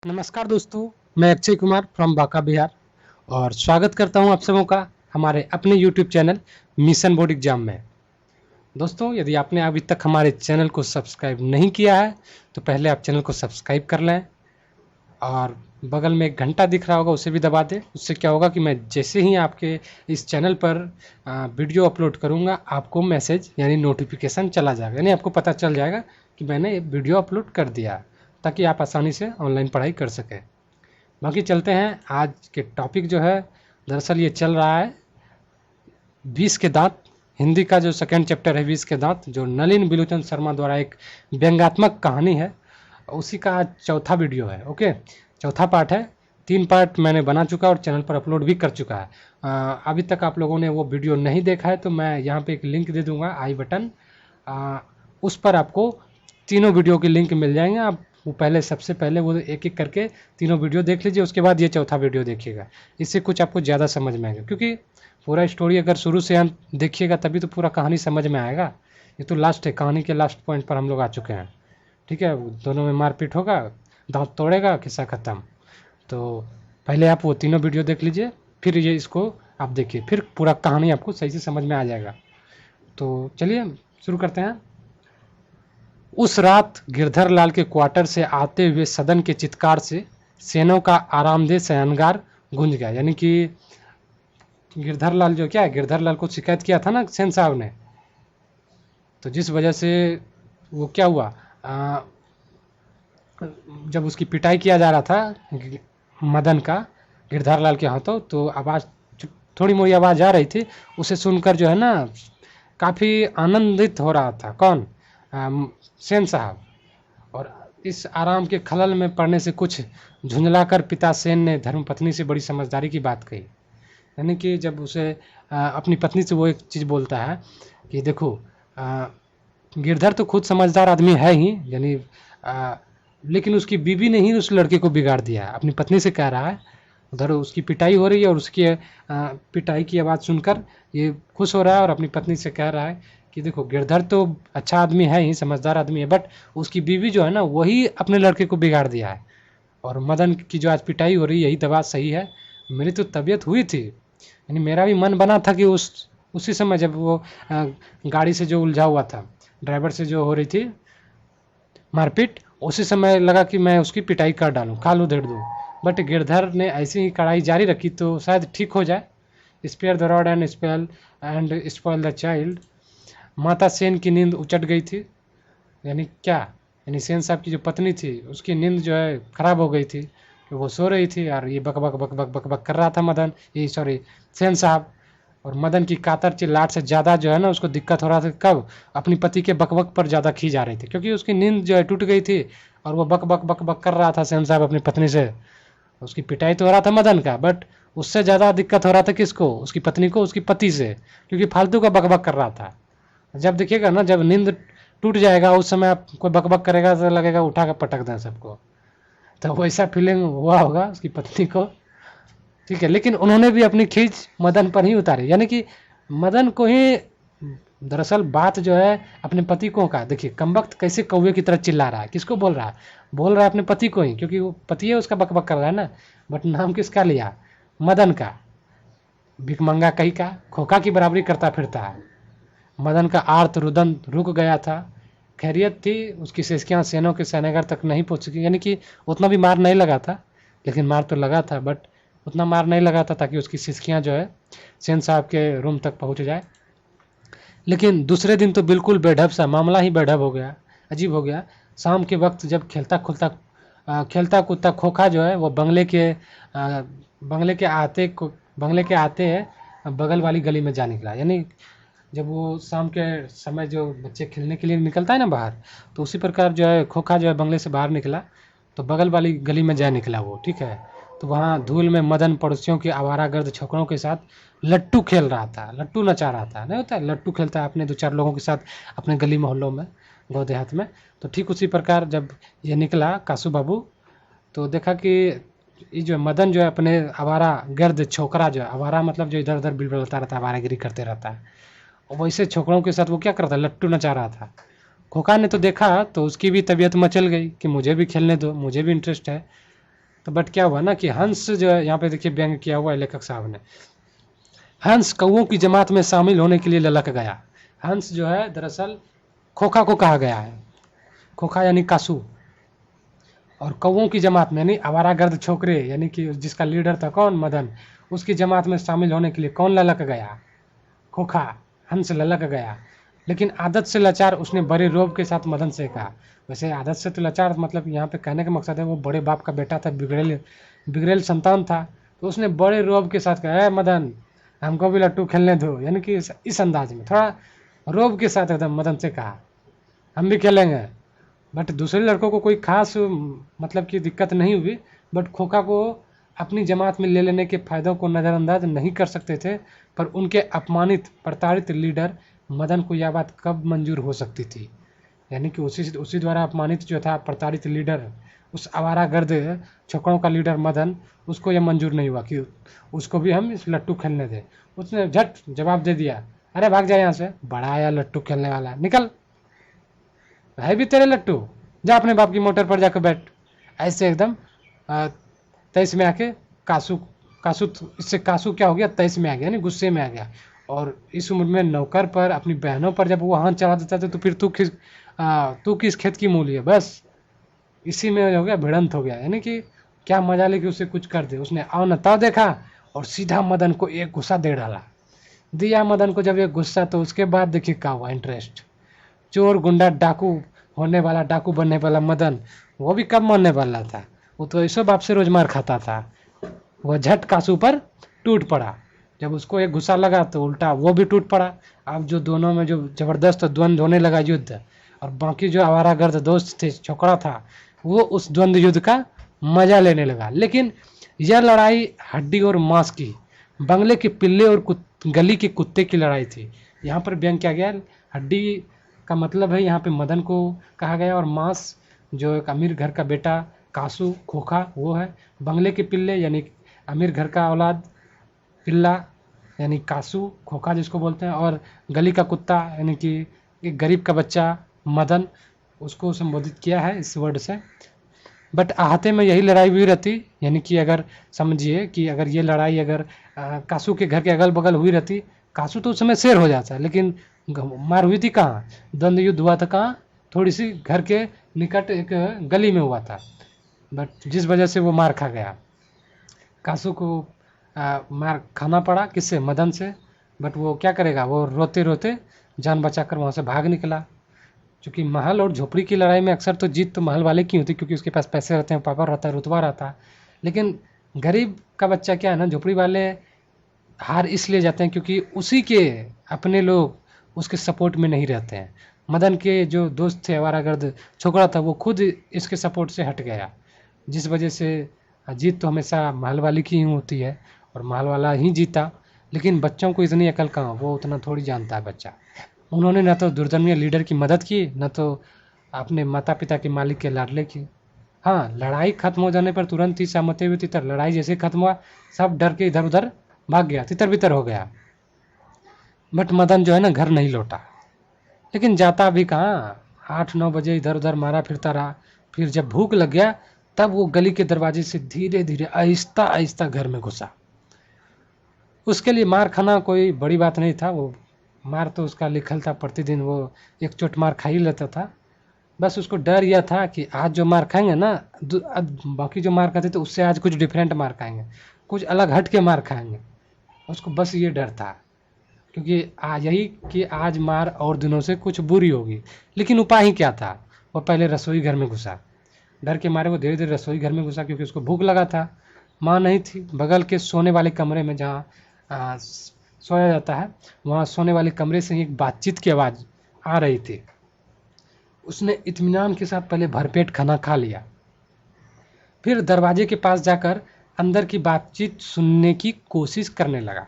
नमस्कार दोस्तों, मैं अक्षय कुमार फ्रॉम बांका बिहार और स्वागत करता हूं आप सबों का हमारे अपने YouTube channel mission board exam में। दोस्तों, यदि आपने अभी तक हमारे चैनल को सब्सक्राइब नहीं किया है तो पहले आप चैनल को सब्सक्राइब कर लें और बगल में एक घंटा दिख रहा होगा उसे भी दबा दें। उससे क्या होगा कि मैं जैसे ही आपके इस चैनल पर वीडियो अपलोड करूंगा आपको मैसेज यानी नोटिफिकेशन चला जाएगा, यानी आपको पता चल जाएगा कि मैंने वीडियो अपलोड कर दिया, ताकि आप आसानी से ऑनलाइन पढ़ाई कर सकें। बाकी चलते हैं, आज के टॉपिक जो है दरअसल ये चल रहा है 20 के दांत, हिंदी का जो सेकंड चैप्टर है 20 के दांत, जो नलिन बिलोचन शर्मा द्वारा एक व्यंग्यात्मक कहानी है, उसी का आज चौथा वीडियो है। ओके, चौथा पार्ट है। 3 पार्ट मैंने बना चुका और चैनल पर अपलोड भी कर चुका है। अभी तक आप लोगों ने वो वीडियो नहीं देखा है तो मैं यहाँ पे एक लिंक दे दूँगा, आई बटन, उस पर आपको तीनों वीडियो के लिंक मिल जाएंगे। आप वो पहले सबसे पहले वो एक एक करके तीनों वीडियो देख लीजिए, उसके बाद ये चौथा वीडियो देखिएगा। इससे कुछ आपको ज़्यादा समझ में आएगा, क्योंकि पूरा स्टोरी अगर शुरू से अंत देखिएगा तभी तो पूरा कहानी समझ में आएगा। ये तो लास्ट है, कहानी के लास्ट पॉइंट पर हम लोग आ चुके हैं। ठीक है, दोनों में मारपीट होगा, दांत तोड़ेगा, किस्सा ख़त्म। तो पहले आप वो तीनों वीडियो देख लीजिए, फिर ये इसको आप देखिए, फिर पूरा कहानी आपको सही से समझ में आ जाएगा। तो चलिए शुरू करते हैं। उस रात गिरधर लाल के क्वार्टर से आते हुए सदन के चित्कार से सेनों का आरामदेह शयनगार गूंज गया। यानी कि गिरधर लाल जो क्या है, गिरधर लाल को शिकायत किया था ना सेन साहब ने, तो जिस वजह से वो क्या हुआ, जब उसकी पिटाई किया जा रहा था मदन का गिरधर लाल के हाथों, तो आवाज़ थोड़ी मोड़ी आवाज़ आ रही थी। उसे सुनकर जो है ना काफ़ी आनंदित हो रहा था कौन, सेन साहब। और इस आराम के खलल में पड़ने से कुछ झुंझलाकर पिता सेन ने धर्मपत्नी से बड़ी समझदारी की बात कही। यानी कि जब उसे अपनी पत्नी से वो एक चीज़ बोलता है कि देखो, गिरधर तो खुद समझदार आदमी है ही, यानी लेकिन उसकी बीवी ने ही उस लड़के को बिगाड़ दिया। अपनी पत्नी से कह रहा है, उधर उसकी पिटाई हो रही है और उसकी पिटाई की आवाज़ सुनकर ये खुश हो रहा है और अपनी पत्नी से कह रहा है कि देखो, गिरधर तो अच्छा आदमी है ही, समझदार आदमी है, बट उसकी बीवी जो है ना वही अपने लड़के को बिगाड़ दिया है। और मदन की जो आज पिटाई हो रही है यही दवा सही है। मेरी तो तबीयत हुई थी, यानी मेरा भी मन बना था कि उसी समय जब वो गाड़ी से जो उलझा हुआ था, ड्राइवर से जो हो रही थी मारपीट, उसी समय लगा कि मैं उसकी पिटाई कर डालूँ, खाल उधेड़ दूँ। बट गिरधर ने ऐसी ही कड़ाई जारी रखी तो शायद ठीक हो जाए। Spare the rod and spoil the child. माता सेन की नींद उचट गई थी। यानी क्या, यानी सेन साहब की जो पत्नी थी उसकी नींद जो है खराब हो गई थी, कि वो सो रही थी और ये बक बक बक बक बक बक कर रहा था मदन, ये सॉरी सेन साहब। और मदन की कातर चिल्लाहट से ज़्यादा जो है ना उसको दिक्कत हो रहा था, कब, अपनी पति के बकबक पर ज़्यादा खींच आ रही थी, क्योंकि उसकी नींद जो है टूट गई थी और वो बक बक बक बक कर रहा था सेन साहब अपनी पत्नी से। उसकी पिटाई तो हो रहा था मदन का, बट उससे ज़्यादा दिक्कत हो रहा था किसको, उसकी पत्नी को, उसकी पति से, क्योंकि फालतू का बकबक कर रहा था। जब देखिएगा ना, जब नींद टूट जाएगा उस समय आप कोई बकबक करेगा तो लगेगा उठा कर पटक दें सबको, तो वैसा फीलिंग हुआ होगा उसकी पत्नी को। ठीक है, लेकिन उन्होंने भी अपनी खींच मदन पर ही उतारी, यानी कि मदन को ही दरअसल बात जो है अपने पति को का, देखिए कमबख्त कैसे कौवे की तरह चिल्ला रहा है, किसको बोल रहा है, बोल रहा है अपने पति को ही, क्योंकि वो पति है उसका बकबक कर रहा है ना। बट नाम किसका लिया, मदन का, भिकमंगा कहीं का, खोखा की बराबरी करता फिरता है। मदन का आर्त रुदन रुक गया था। खैरियत थी, उसकी सिसकियाँ सेनों के सेनेगर तक नहीं पहुँच सकी, यानी कि उतना भी मार नहीं लगा था, लेकिन मार तो लगा था, बट उतना मार नहीं लगा था ताकि उसकी सिसकियाँ जो है सेन साहब के रूम तक पहुँच जाए। लेकिन दूसरे दिन तो बिल्कुल बेढब सा मामला ही बेढब हो गया, अजीब हो गया। शाम के वक्त जब खेलता कूदता खोखा जो है वो बंगले के आते बगल वाली गली में जा निकला। यानी जब वो शाम के समय जो बच्चे खेलने के लिए निकलता है ना बाहर, तो उसी प्रकार जो है खोखा जो है बंगले से बाहर निकला तो बगल वाली गली में जा निकला वो। ठीक है, तो वहाँ धूल में मदन पड़ोसियों के आवारागर्द छोकरों के साथ लट्टू खेल रहा था, लट्टू नचा रहा था, नहीं होता है लट्टू खेलता है अपने 2-4 लोगों के साथ अपने गली मोहल्लों में, गाँव देहात में। तो ठीक उसी प्रकार जब ये निकला कासू बाबू, तो देखा कि ये जो मदन जो है अपने आवारा गर्द छोकरा जो है, आवारा मतलब जो इधर उधर बिलबलता रहता है, आवारागिरी करते रहता है, और वैसे छोकरों के साथ वो क्या कर रहा था, लट्टू नचा रहा था। खोखा ने तो देखा तो उसकी भी तबीयत मचल गई कि मुझे भी खेलने दो, मुझे भी इंटरेस्ट है। तो बट क्या हुआ ना कि हंस जो है, यहाँ पे देखिए व्यंग किया हुआ है लेखक साहब ने, हंस कौओं की जमात में शामिल होने के लिए ललक गया। हंस जो है दरअसल खोखा को कहा गया है, खोखा यानी कासू, और कौओं की जमात में यानी आवारागर्द छोकरे, यानी कि जिसका लीडर था कौन, मदन, उसकी जमात में शामिल होने के लिए कौन ललक गया, खोखा, हंस ललक गया। लेकिन आदत से लाचार उसने बड़े रोब के साथ मदन से कहा। वैसे आदत से तो लाचार मतलब यहाँ पे कहने का मकसद है वो बड़े बाप का बेटा था, बिगड़ेल बिगड़ेल संतान था, तो उसने बड़े रोब के साथ कहा, है मदन हमको भी लट्टू खेलने दो, यानी कि इस अंदाज में थोड़ा रोब के साथ एकदम मदन से कहा हम भी खेलेंगे। बट दूसरे लड़कों को कोई खास मतलब की दिक्कत नहीं हुई, बट खोखा को अपनी जमात में ले लेने के फायदों को नज़रअंदाज नहीं कर सकते थे, पर उनके अपमानित प्रताड़ित लीडर मदन को यह बात कब मंजूर हो सकती थी, यानी कि उसी द्वारा अपमानित जो था प्रताड़ित लीडर, उस आवारागर्द छोकरों का लीडर मदन, उसको यह मंजूर नहीं हुआ कि उसको भी हम इस लट्टू खेलने दें। उसने झट जवाब दे दिया, अरे भाग जा यहाँ से, बड़ा आया लट्टू खेलने वाला, निकल, है भी तेरे लट्टू, जा अपने बाप की मोटर पर जाकर बैठ। ऐसे एकदम तेईस में आके कासू कासू इससे कासू क्या हो गया, तेईस में आ गया, यानी गुस्से में आ गया। और इस उम्र में नौकर पर, अपनी बहनों पर जब वो हाथ चला देता था तो फिर तू किस खेत की मूली है, बस इसी में हो गया, भिड़ंत हो गया, यानी कि क्या मजा लेके उसे कुछ कर दे। उसने आओ न ताव देखा और सीधा मदन को एक गुस्सा दे डाला, दिया मदन को जब एक गुस्सा, तो उसके बाद देखिए क्या हुआ इंटरेस्ट। चोर गुंडा डाकू होने वाला, डाकू बनने वाला मदन, वो भी कब मरने वाला था, वो तो ऐसो बाप से रोज मार खाता था। वह झट कासू पर टूट पड़ा, जब उसको एक गुस्सा लगा तो उल्टा वो भी टूट पड़ा। अब जो दोनों में जो जबरदस्त द्वंद्व होने लगा, युद्ध, और बाकी जो आवारागर्द दोस्त थे, छोकरा था, वो उस द्वंद्व युद्ध का मजा लेने लगा। लेकिन यह लड़ाई हड्डी और मांस की, बंगले के पिल्ले और गली के कुत्ते की लड़ाई थी। यहाँ पर व्यंग किया गया, हड्डी का मतलब है यहाँ पे मदन को कहा गया, और मांस जो एक अमीर घर का बेटा कासू खोखा वो है, बंगले के पिल्ले यानी अमीर घर का औलाद पिल्ला यानी कासू खोखा जिसको बोलते हैं, और गली का कुत्ता यानी कि एक गरीब का बच्चा मदन, उसको संबोधित किया है इस वर्ड से। बट आहते में यही लड़ाई हुई रहती, यानी कि अगर समझिए कि अगर ये लड़ाई अगर कासू के घर के अगल बगल हुई रहती, कासू तो उस समय शेर हो जाता है, लेकिन मार हुई थी कहाँ, द्वंद्व युद्ध हुआ था कहाँ, थोड़ी सी घर के निकट एक गली में हुआ था। बट जिस वजह से वो मार खा गया, कासू को मार खाना पड़ा, किससे, मदन से। बट वो क्या करेगा, वो रोते रोते जान बचाकर वहाँ से भाग निकला। क्योंकि महल और झोपड़ी की लड़ाई में अक्सर तो जीत तो महल वाले की होती, क्योंकि उसके पास पैसे रहते हैं, पावर रहता है, रुतबा रहता है। लेकिन गरीब का बच्चा क्या है ना, झोपड़ी वाले हार इसलिए जाते हैं क्योंकि उसी के अपने लोग उसके सपोर्ट में नहीं रहते हैं। मदन के जो दोस्त थे, आवारागर्द छोकरा था, वो खुद इसके सपोर्ट से हट गया, जिस वजह से जीत तो हमेशा महल वाली की ही होती है, और महल वाला ही जीता। लेकिन बच्चों को इतनी अकल कहाँ, वो उतना थोड़ी जानता है बच्चा। उन्होंने न तो दुर्दम्य लीडर की मदद की, न तो अपने माता पिता के मालिक के लाडले की। हाँ, लड़ाई खत्म हो जाने पर तुरंत ही सहमति हुई तितर, लड़ाई जैसे खत्म हुआ सब डर के इधर उधर भाग गया, तितर बितर हो गया। बट मदन जो है ना घर नहीं लौटा, लेकिन जाता भी कहाँ, 8-9 बजे इधर उधर मारा फिरता रहा। फिर जब भूख लग गया तब वो गली के दरवाजे से धीरे धीरे आहिस्ता आहिस्ता घर में घुसा। उसके लिए मार खाना कोई बड़ी बात नहीं था, वो मार तो उसका लिखल था, प्रतिदिन वो एक चोट मार खा ही लेता था। बस उसको डर यह था कि आज जो मार खाएंगे ना, बाकी जो मार खाते थे उससे आज कुछ डिफरेंट मार खाएंगे, कुछ अलग हट के मार खाएंगे। उसको बस ये डर था, क्योंकि आज यही कि आज मार और दिनों से कुछ बुरी होगी। लेकिन उपाय ही क्या था, वो पहले रसोई घर में घुसा। डर के मारे वो धीरे धीरे रसोई घर में घुसा, क्योंकि उसको भूख लगा था। माँ नहीं थी, बगल के सोने वाले कमरे में जहाँ सोया जाता है, वहाँ सोने वाले कमरे से ही एक बातचीत की आवाज़ आ रही थी। उसने इत्मीनान के साथ पहले भरपेट खाना खा लिया, फिर दरवाजे के पास जाकर अंदर की बातचीत सुनने की कोशिश करने लगा।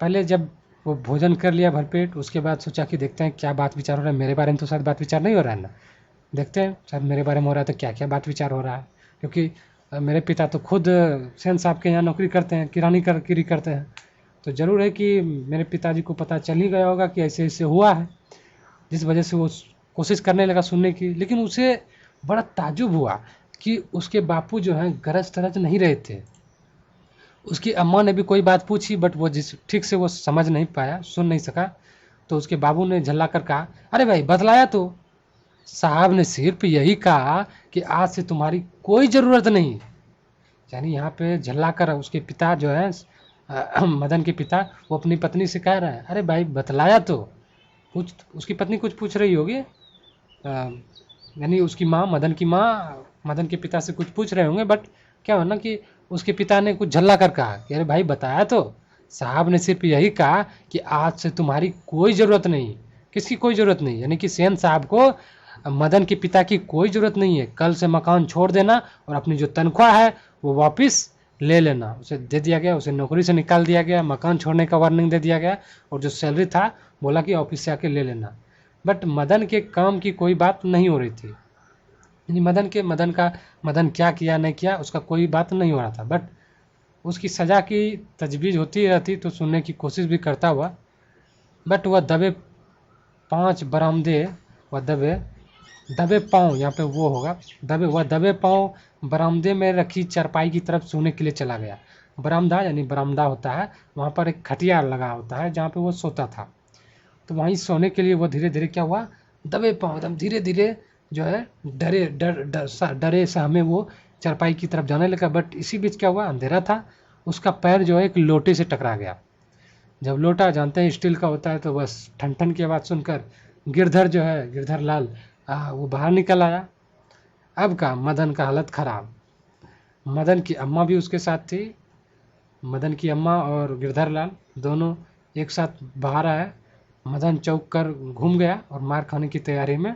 पहले जब वो भोजन कर लिया भरपेट, उसके बाद सोचा कि देखते हैं क्या बात विचार हो रहा है, मेरे बारे में तो शायद बात विचार नहीं हो रहा है ना, देखते हैं शायद मेरे बारे में हो रहा है तो क्या क्या बात विचार हो रहा है। क्योंकि मेरे पिता तो खुद सेन साहब के यहाँ नौकरी करते हैं, किरी करते हैं, तो ज़रूर है कि मेरे पिताजी को पता चल ही गया होगा कि ऐसे ऐसे हुआ है, जिस वजह से वो कोशिश करने लगा सुनने की। लेकिन उसे बड़ा ताज्जुब हुआ कि उसके बापू जो हैं गरज तरज नहीं रहे थे। उसकी अम्मा ने भी कोई बात पूछी बट वो जिस ठीक से वो समझ नहीं पाया, सुन नहीं सका। तो उसके बाबू ने झल्ला कर कहा, अरे भाई बतलाया तो, साहब ने सिर्फ यही कहा कि आज से तुम्हारी कोई ज़रूरत नहीं। यानी यहाँ पे झल्ला कर उसके पिता जो है मदन के पिता, वो अपनी पत्नी से कह रहे हैं, अरे भाई बतलाया तो। कुछ उसकी पत्नी कुछ पूछ रही होगी, यानी उसकी माँ, मदन की माँ मदन के पिता से कुछ पूछ रहे होंगे, बट क्या हो ना कि उसके पिता ने कुछ झल्ला कर कहा कि अरे भाई बताया तो, साहब ने सिर्फ यही कहा कि आज से तुम्हारी कोई ज़रूरत नहीं। किसकी कोई ज़रूरत नहीं? यानी कि सेन साहब को मदन के पिता की कोई ज़रूरत नहीं है। कल से मकान छोड़ देना और अपनी जो तनख्वाह है वो वापस ले लेना। उसे दे दिया गया, उसे नौकरी से निकाल दिया गया, मकान छोड़ने का वार्निंग दे दिया गया, और जो सैलरी था बोला कि ऑफिस से आके ले लेना। बट मदन के काम की कोई बात नहीं हो रही थी। यानी मदन क्या किया नहीं किया उसका कोई बात नहीं हो रहा था। बट उसकी सज़ा की तजवीज़ होती रहती तो सुनने की कोशिश भी करता हुआ। बट वह दबे 5 बरामदे, वह दबे पाँव, यहाँ पे वो होगा दबे पाँव बरामदे में रखी चारपाई की तरफ सोने के लिए चला गया। बरामदा यानी बरामदा होता है, वहाँ पर एक खटिया लगा होता है जहाँ पे वो सोता था। तो वहीं सोने के लिए वो धीरे धीरे क्या हुआ, दबे पाँव एकदम धीरे धीरे जो है डरे सहमे वो चारपाई की तरफ जाने लगा। बट इसी बीच क्या हुआ, अंधेरा था, उसका पैर जो है एक लोटे से टकरा गया। जब लोटा जानते हैं स्टील का होता है, तो बस ठन ठन की आवाज़ सुनकर गिरधर जो है, गिरधर लाल वो बाहर निकल आया। अब का मदन का हालत ख़राब। मदन की अम्मा भी उसके साथ थी। मदन की अम्मा और गिरधर लाल दोनों एक साथ बाहर आए। मदन चौंक कर घूम गया और मार खाने की तैयारी में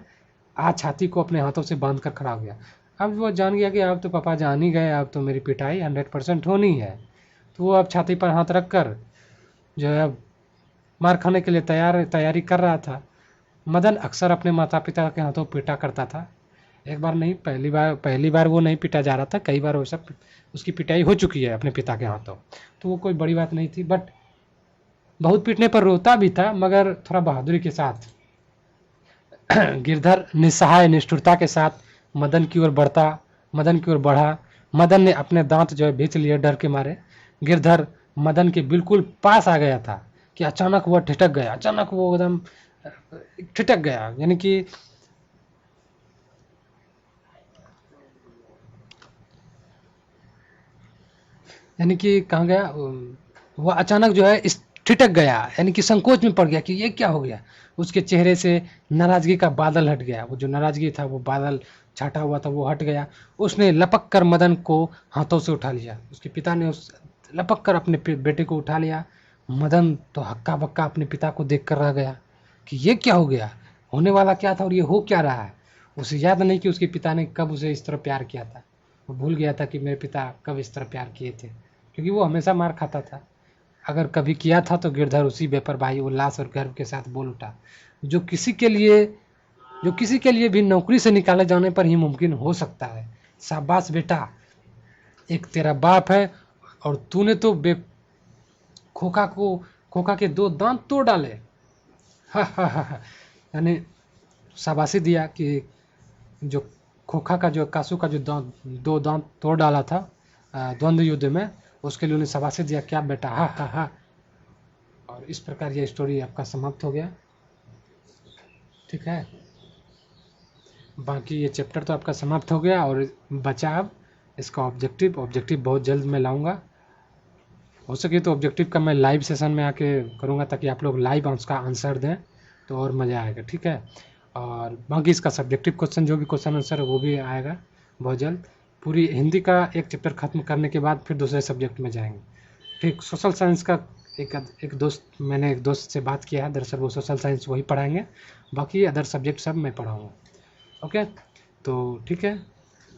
आज छाती को अपने हाथों से बांध कर खड़ा हो गया। अब वो जान गया कि अब तो पापा जान ही गए, अब तो मेरी पिटाई 100% होनी है। तो वो अब छाती पर हाथ रख कर जो है अब मार खाने के लिए तैयारी कर रहा था। मदन अक्सर अपने माता पिता के हाथों पीटा करता था। एक बार नहीं, पहली बार वो नहीं पीटा जा रहा था, कई बार वो सब उसकी पिटाई हो चुकी है अपने पिता के हाथों। तो वो कोई बड़ी बात नहीं थी। बट बहुत पीटने पर रोता भी था, मगर थोड़ा बहादुरी के साथ। गिरधर निस्सहाय निष्ठुरता के साथ मदन की ओर बढ़ा। मदन ने अपने दांत जो है भींच लिए डर के मारे। गिरधर मदन के बिल्कुल पास आ गया था कि अचानक वो ठिठक गया। अचानक वो एकदम ठिठक गया, यानी कि कहाँ गया, वो अचानक जो है इस ठिठक गया, यानी कि संकोच में पड़ गया कि ये क्या हो गया। उसके चेहरे से नाराजगी का बादल हट गया। वो जो नाराजगी था, वो बादल छाटा हुआ था, वो हट गया। उसने लपक कर मदन को हाथों से उठा लिया। उसके पिता ने उस लपक कर अपने बेटे को उठा लिया। मदन तो हक्का बक्का अपने पिता को देख कर रह गया कि ये क्या हो गया, होने वाला क्या था और ये हो क्या रहा है। उसे याद नहीं कि उसके पिता ने कब उसे इस तरह प्यार किया था। वो भूल गया था कि मेरे पिता कब इस तरह प्यार किए थे, क्योंकि वो हमेशा मार खाता था। अगर कभी किया था तो गिरधर उसी बेपरवाही, उल्लास और गर्व के साथ बोल उठा, जो किसी के लिए भी नौकरी से निकाले जाने पर ही मुमकिन हो सकता है। शाबाश बेटा, एक तेरा बाप है और तूने तो खोखा के 2 दांत तोड़ डाले। हा हा हा हा। यानी शाबाशी दिया कि जो खोखा का जो कासू का जो 2 दांत तोड़ डाला था द्वंद्व युद्ध में, उसके लिए उन्हें शाबाशी दिया। क्या बेटा, हा हा हा। और इस प्रकार यह स्टोरी आपका समाप्त हो गया। ठीक है, बाकी ये चैप्टर तो आपका समाप्त हो गया और बचा अब इसका ऑब्जेक्टिव बहुत जल्द मैं लाऊंगा। हो सके तो ऑब्जेक्टिव का मैं लाइव सेशन में आके करूंगा, ताकि आप लोग लाइव उसका आंसर दें तो और मज़ा आएगा। ठीक है, और बाकी इसका सब्जेक्टिव क्वेश्चन, जो भी क्वेश्चन आंसर है वो भी आएगा बहुत जल्द। पूरी हिंदी का एक चैप्टर खत्म करने के बाद फिर दूसरे सब्जेक्ट में जाएंगे। ठीक, सोशल साइंस का मैंने एक दोस्त से बात किया है, दरअसल वो सोशल साइंस वही पढ़ाएंगे, बाकी अदर सब्जेक्ट सब मैं पढ़ाऊँगा। ओके, तो ठीक है,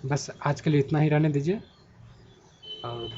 बस आज के लिए इतना ही रहने दीजिए। और